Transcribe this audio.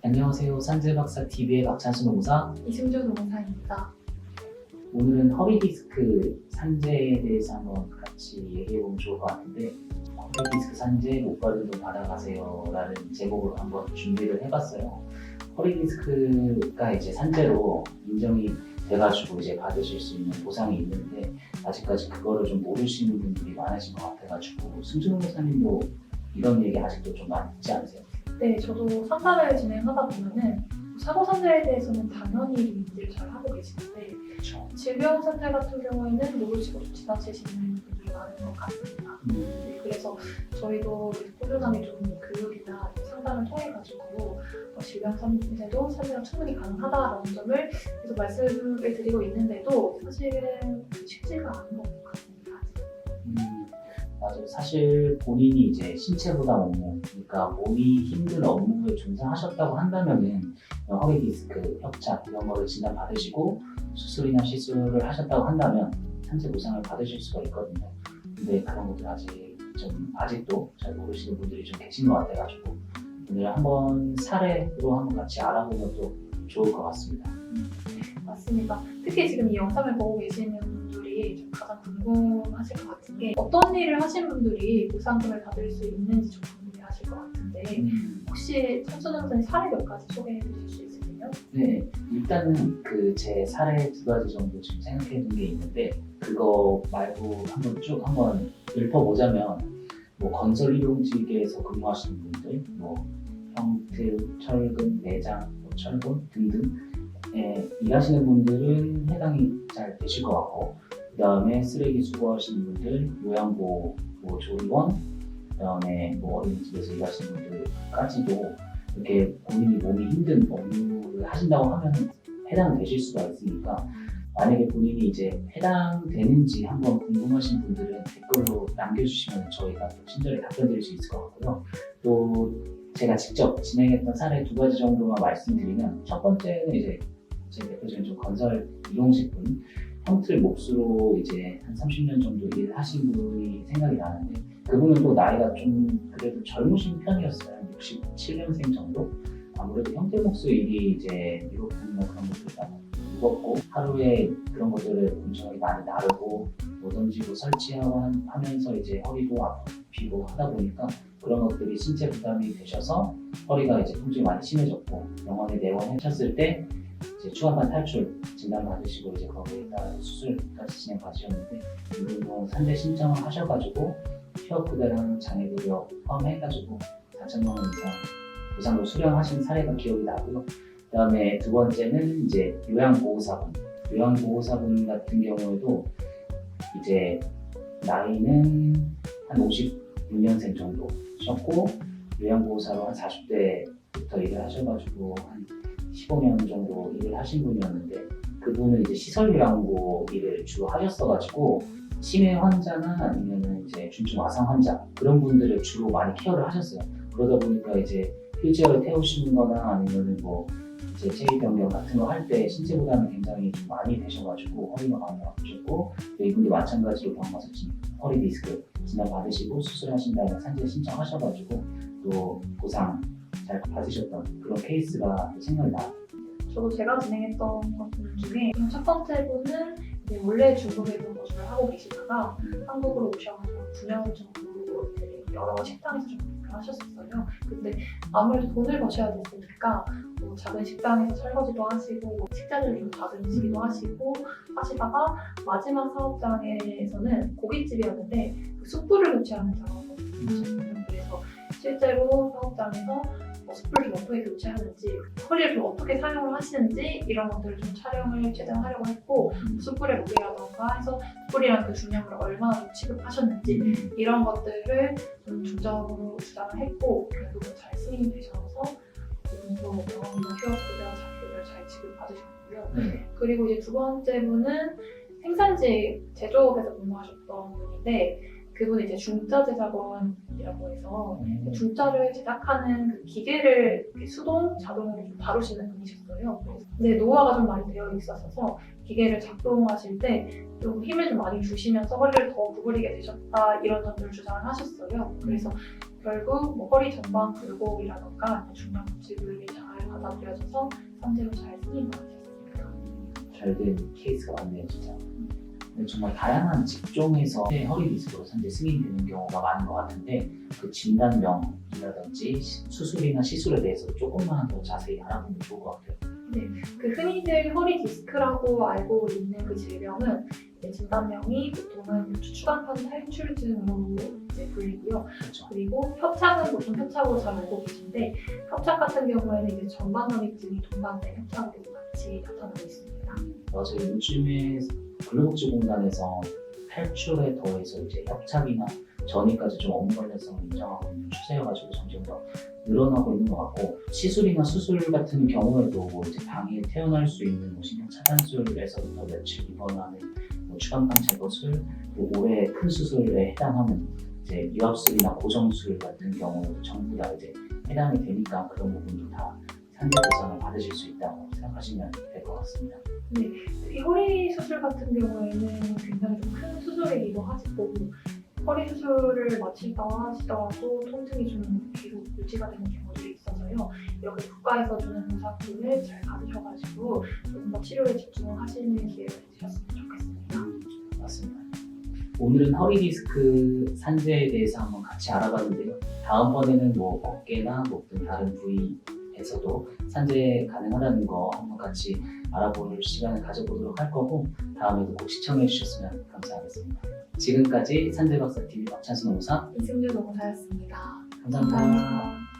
안녕하세요. 산재박사TV의 박찬수 농사. 이승준 농사입니다. 오늘은 허리디스크 산재에 대해서 한번 같이 얘기해보면 좋을 것 같은데, 허리디스크 산재 목발음도 받아가세요 라는 제목으로 한번 준비를 해봤어요. 허리디스크가 이제 산재로 인정이 돼가지고 이제 받으실 수 있는 보상이 있는데, 아직까지 그거를 좀 모르시는 분들이 많으신 것 같아가지고, 승준 농사님도 이런 얘기 아직도 좀 많이 듣지 않으세요? 네, 저도 상담을 진행하다 보면은 사고 산재에 대해서는 당연히 인지를 잘 하고 계시는데 그렇죠. 질병 산재 같은 경우에는 모르시고 좀 지나치시는 분들이 많은 것 같습니다. 네, 그래서 저희도 꾸준하게 좀 교육이나 상담을 통해 가지고 질병 산재도 산재가 충분히 가능하다라는 점을 계속 말씀을 드리고 있는데도 사실은 쉽지가 않은 것 같습니다. 맞아요. 사실 본인이 이제 신체 부담 업무, 그러니까 몸이 힘든 업무에 종사하셨다고 한다면은 허리 디스크, 협착 이런 거를 진단 받으시고 수술이나 시술을 하셨다고 한다면 산재 보상을 받으실 수가 있거든요. 근데 그런 것들 아직도 잘 모르시는 분들이 좀 계신 것 같아가지고 오늘 한번 사례로 한번 같이 알아보면 또 좋을 것 같습니다. 맞습니다. 특히 지금 이 영상을 보고 계시는 분들이 좀 가장 궁금하실 것 같은 게 어떤 일을 하신 분들이 보상금을 받을 수 있는지 좀 궁금해하실 것 같은데 혹시 천수농사님 사례 몇 가지 소개해 주실 수 있으세요? 네, 일단은 제 사례 2가지 정도 지금 생각해 둔 게 있는데 그거 말고 한번 읊어보자면 뭐 건설 이동직에서 근무하시는 분들, 뭐 형틀, 철근, 내장, 뭐 철본 등등 일하시는 분들은 해당이 잘 되실 것 같고, 그 다음에 쓰레기 수거하시는 분들, 요양보 뭐 조리원, 그 다음에 뭐 어린이집에서 일하시는 분들까지도 이렇게 본인이 몸이 힘든 업무를 하신다고 하면 해당되실 수가 있으니까, 만약에 본인이 이제 해당되는지 한번 궁금하신 분들은 댓글로 남겨주시면 저희가 또 친절히 답변 드릴 수 있을 것 같고요. 또 제가 직접 진행했던 사례 2가지 정도만 말씀드리면, 첫 번째는 이제 제 대표적인 좀 건설 이동식 분, 형틀 몫으로 이제 한 30년 정도 일하신 분이 생각이 나는데, 그분은 또 나이가 좀 그래도 젊으신 편이었어요. 67년생 정도? 아무래도 형틀 몫의 일이 이제 유로품이나 그런 것들이 무겁고 하루에 그런 것들을 엄청나게 많이 나르고 뭐 던지고 설치하고 하면서 이제 허리도 아프고 하다 보니까 그런 것들이 신체 부담이 되셔서 허리가 이제 통증이 많이 심해졌고 병원에 내원하셨을 때 이제 추가반 탈출 진단 받으시고 이제 거기에 따라서 수술까지 진행 받으셨는데, 이분도 산재 신청을 하셔가지고 휴업부대랑 장애급여 포함해가지고 4천만 원 이상 보상을 수령하신 사례가 기억이 나고요. 그 다음에 2번째는 이제 요양보호사분 같은 경우에도 이제 나이는 한 56년생 정도셨고 요양보호사로 한 40대부터 일을 하셔가지고 한 15년 정도 일을 하신 분이었는데, 그분은 이제 시설요양보 일을 주로 하셨어가지고 치매 환자나 아니면은 이제 중증 와상 환자 그런 분들을 주로 많이 케어를 하셨어요. 그러다 보니까 이제 휠체어를 태우시는 거나 아니면은 뭐 이제 체위 변경 같은 거 할 때 신체 부담이 굉장히 좀 많이 되셔가지고 허리가 많이 아프셨고, 이분도 마찬가지로 병원 가서 허리 디스크 진단 받으시고 수술하신 다음에 산재 신청하셔가지고 또 보상 잘 받으셨던 그런 케이스가 생각이 나요. 저도 제가 진행했던 것들 중에 첫 번째 분은 이제 원래 중국에서 거주를 하고 계시다가 한국으로 오셔가지고 9년 정도 이제 여러 식당에서 좀 일을 하셨었어요. 근데 아무래도 돈을 버셔야 됐으니까 뭐 작은 식당에서 설거지도 하시고 뭐 식자재를 좀 다듬으시기도 하시다가 마지막 사업장에서는 고깃집이었는데 그 숯불을 교체하는 작업을 하셨어요. 그래서 실제로 사업장에서 숯불을 어떻게 교체하는지, 허리를 어떻게 사용을 하시는지 이런 것들을 좀 촬영을 최대한 하려고 했고, 숯불의 무게라던가 해서 숯불이랑 그 중량을 얼마나 취급하셨는지 이런 것들을 좀 중점으로 주장을 했고, 결국은 잘 승인이 되셔서 이분도 병원이나 휴업급여 자격을 잘 지급받으셨고요. 그리고 이제 2번째 분은 생산지 제조업에서 근무하셨던 분인데, 그분은 이제 중자 제작원이라고 해서 중자를 제작하는 그 기계를 수동, 자동으로 좀 다루시는 분이셨어요. 근데 노화가 좀 많이 되어 있어서 기계를 작동하실 때 좀 힘을 좀 많이 주시면서 허리를 더 구부리게 되셨다, 이런 점들을 주장을 하셨어요. 그래서 결국 뭐 허리 전방 굴곡이라던가 중량 부치를 잘 받아들여져서 산재로 잘 승인받게 됐습니다. 잘 된 케이스가 많네요, 진짜. 근데 정말 다양한 직종에서 허리 디스크로 산재 승인되는 경우가 많은 것 같은데 그 진단명이라든지 수술이나 시술에 대해서 조금만 더 자세히 알아보면 좋을 것 같아요. 그 흔히들 허리 디스크라고 알고 있는 그 질병은 이제 진단명이 보통은 추간판 탈출증으로 이제 불리고요. 그렇죠. 그리고 협착은 보통 협착으로 잘 알고 계신데 협착 같은 경우에는 이제 전반허리증이 동반된 협착으로 같이 나타나고 있습니다. 맞아요. 요즘에 근로복지공단에서 탈출에 더해서 이제 협착이나 전이까지 좀 업무관련성을 인정하고 있는 추세여가지고 점점 더 늘어나고 있는 것 같고 시술이나 수술 같은 경우에도 뭐 이제 당일 태어날 수 있는 뭐 신경 차단술에서부터 며칠 입원하는 뭐 추간판 제거술 그리고 올해 큰 수술에 해당하는 이제 유압술이나 고정술 같은 경우에도 전부 다 이제 해당이 되니까 그런 부분도 다 산재 보상을 받으실 수 있다고 생각하시면 될 것 같습니다. 이 허리 수술 같은 경우에는 굉장히 좀 큰 수술이기도 하고 허리 수술을 하시더라도 통증이 좀 계속 유지가 되는 경우들이 있어서요. 이렇게 국가에서 주는 보상금을 잘 받으셔가지고 조금 더 치료에 집중하시는 기회가 되셨으면 좋겠습니다. 맞습니다. 오늘은 허리 디스크 산재에 대해서 한번 같이 알아봤는데요. 다음번에는 뭐 어깨나 목 등 다른 부위에서도 산재 가능하다는 거 한번 같이 알아볼 시간을 가져보도록 할 거고 다음에도 꼭 시청해 주셨으면 감사하겠습니다. 지금까지 산재박사TV 박찬수 노무사 이승주 노무사였습니다. 감사합니다.